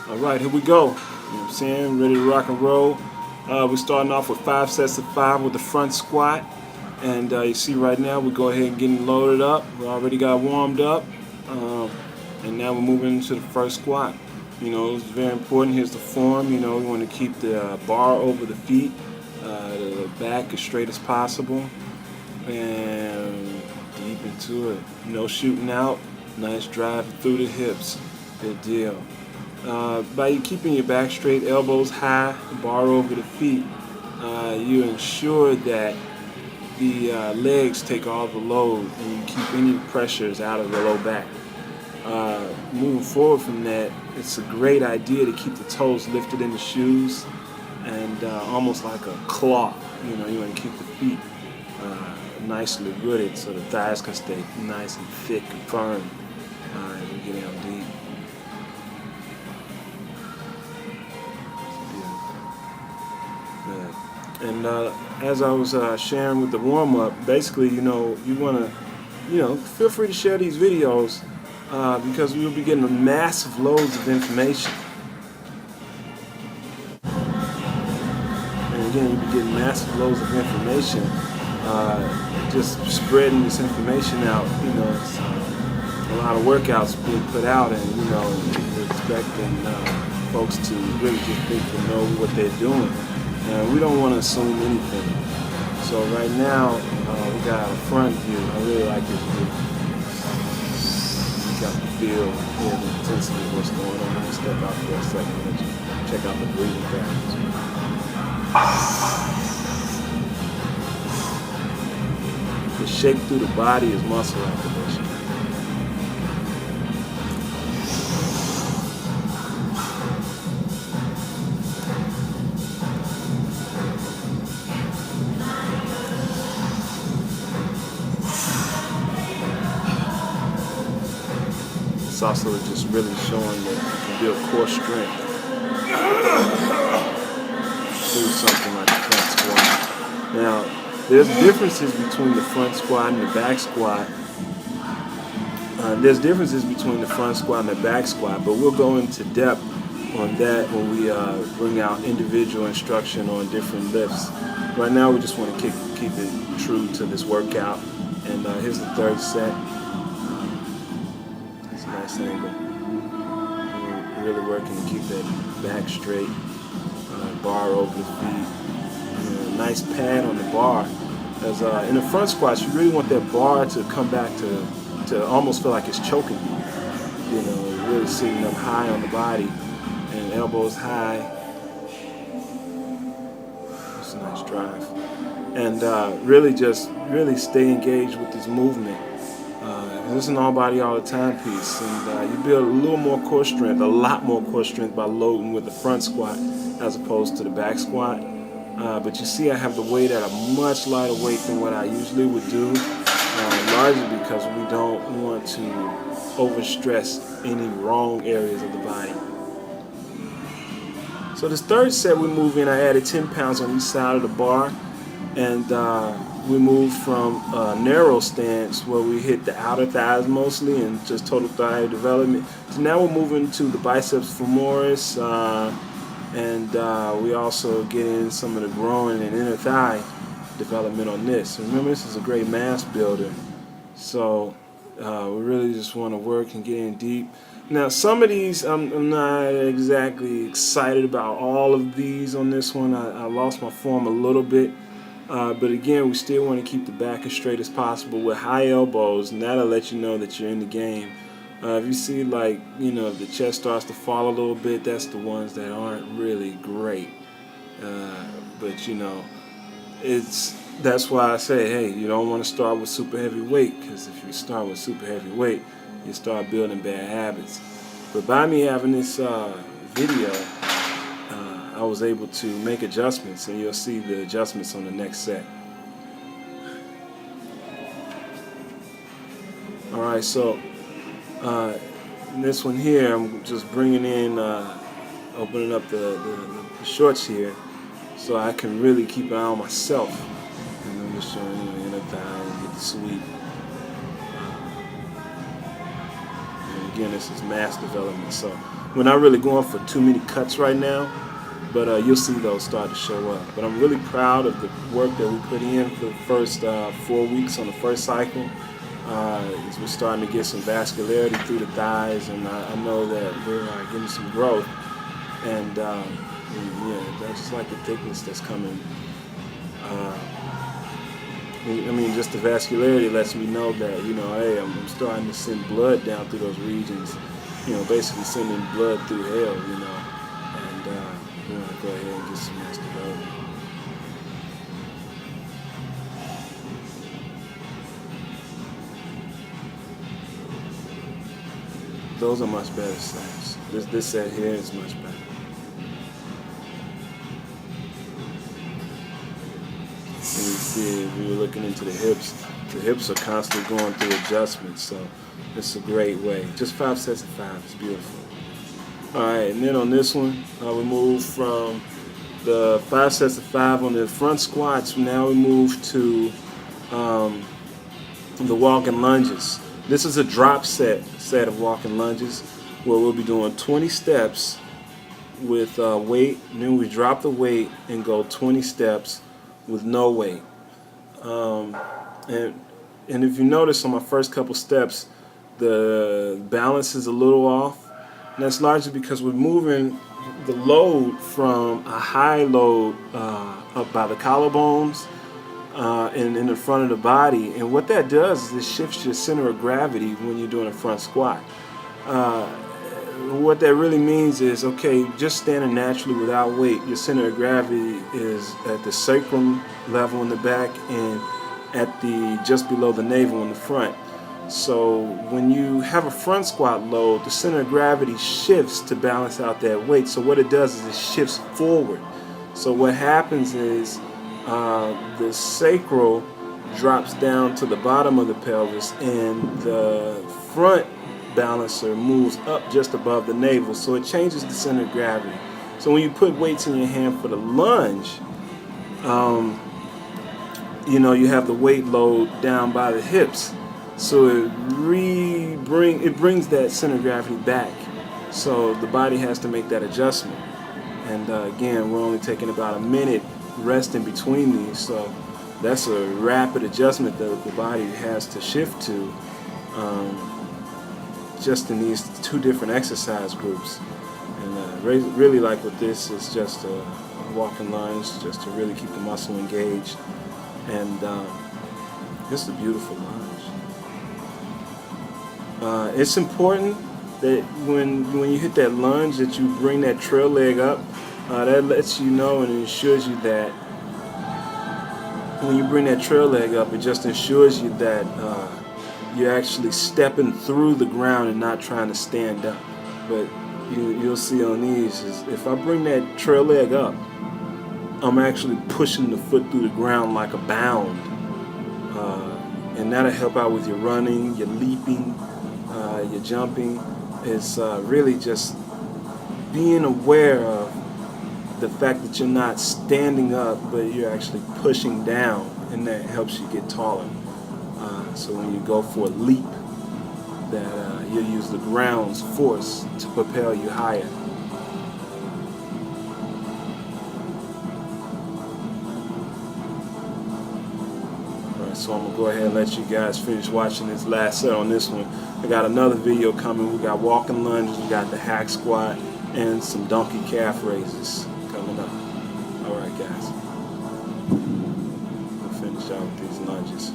Alright, here we go. You know what I'm saying? Ready to rock and roll. We're starting off with 5 sets of 5 with the front squat. And you see right now we go ahead and getting loaded up. We already got warmed up. And now we're moving into the first squat. You know, it's very important. Here's the form. You know, we want to keep the bar over the feet, the back as straight as possible. And deep into it. No shooting out. Nice drive through the hips. Good deal. By you keeping your back straight, elbows high, bar over the feet, you ensure that the legs take all the load and you keep any pressures out of the low back. Moving forward from that, it's a great idea to keep the toes lifted in the shoes and almost like a claw. You know, you want to keep the feet nicely rooted so the thighs can stay nice and thick and firm as we get down deep. And as I was sharing with the warm-up, basically, you know, you want to, feel free to share these videos because we'll be getting massive loads of information. And again, you'll be getting massive loads of information. Just spreading this information out, you know, it's a lot of workouts being put out, and you know, we're expecting folks to really just think to know what they're doing. And we don't want to assume anything. So right now, we got a front view. I really like this view. You got the feel, hear the intensity of what's going on. I'm going to step out for a second and check out the breathing patterns. The shake through the body is muscle activation. It's also just really showing that you can build core strength through something like the front squat. Now, there's differences between the front squat and the back squat. There's differences between the front squat and the back squat, but we'll go into depth on that when we bring out individual instruction on different lifts. Right now, we just want to keep it true to this workout. And here's the third set. It's a nice angle. We're really working to keep that back straight, bar over the feet. Nice pad on the bar. As in the front squats, you really want that bar to come back to almost feel like it's choking you. You know, really sitting up high on the body and elbows high. It's a nice drive. And really stay engaged with this movement. This is an all body all the time piece, and you build a little more core strength, a lot more core strength by loading with the front squat as opposed to the back squat. But you see I have the weight at a much lighter weight than what I usually would do, largely because we don't want to overstress any wrong areas of the body. So this third set we move in, I added 10 pounds on each side of the bar, and we moved from a narrow stance where we hit the outer thighs mostly and just total thigh development. So now we're moving to the biceps femoris, and we also get in some of the groin and inner thigh development on this. Remember, this is a great mass builder. So we really just want to work and get in deep. Now, some of these, I'm not exactly excited about all of these on this one. I lost my form a little bit. But again, we still want to keep the back as straight as possible with high elbows, and that'll let you know that you're in the game. If you see, like, if the chest starts to fall a little bit, that's the ones that aren't really great. But that's why I say, hey, you don't want to start with super heavy weight, because if you start with super heavy weight, you start building bad habits. But by me having this video, I was able to make adjustments, and you'll see the adjustments on the next set. Alright, so this one here, I'm just bringing in, opening up the shorts here so I can really keep an eye on myself. And I'm just showing you inner thigh and get the sweep. again, this is mass development, so we're not really going for too many cuts right now, but you'll see those start to show up. But I'm really proud of the work that we put in for the first 4 weeks on the first cycle. As we're starting to get some vascularity through the thighs, and I know that we're getting some growth, and yeah, I just like the thickness that's coming. I mean, just the vascularity lets me know that, you know, hey, I'm starting to send blood down through those regions, you know, basically sending blood through hell, you know, and we want to go ahead and get some mass development. Those are much better snaps. This set here is much better. And you see, if you're looking into the hips are constantly going through adjustments, so it's a great way. Just 5 sets of 5 is beautiful. All right, and then on this one, we move from the 5 sets of 5 on the front squats. Now we move to the walking lunges. This is a drop set of walking lunges where we'll be doing 20 steps with weight, and then we drop the weight and go 20 steps with no weight. And if you notice on my first couple steps, the balance is a little off. And that's largely because we're moving the load from a high load up by the collarbones and in the front of the body. And what that does is it shifts your center of gravity when you're doing a front squat. What that really means is, okay, just standing naturally without weight, your center of gravity is at the sacrum level in the back and at the just below the navel in the front. So when you have a front squat load, the center of gravity shifts to balance out that weight. So what it does is it shifts forward. So what happens is the sacral drops down to the bottom of the pelvis, and the front balancer moves up just above the navel, so it changes the center of gravity. So when you put weights in your hand for the lunge, you know, you have the weight load down by the hips, so it brings that center of gravity back. So the body has to make that adjustment. And again, we're only taking about a minute rest in between these, so that's a rapid adjustment that the body has to shift to. Just in these 2 different exercise groups. And really like with this is just a walking lunge, just to really keep the muscle engaged. And just a beautiful lunge. It's important that when you hit that lunge that you bring that trail leg up. That lets you know and ensures you that when you bring that trail leg up, it just ensures you that you're actually stepping through the ground and not trying to stand up. But you'll see on these is if I bring that trail leg up, I'm actually pushing the foot through the ground like a bound. And that'll help out with your running, your leaping, your jumping. It's really just being aware of the fact that you're not standing up, but you're actually pushing down, and that helps you get taller. So when you go for a leap, that you'll use the ground's force to propel you higher. Alright, so I'm going to go ahead and let you guys finish watching this last set on this one. I got another video coming. We got walking lunges, we got the hack squat, and some donkey calf raises coming up. Alright guys, we'll finish out with these lunges.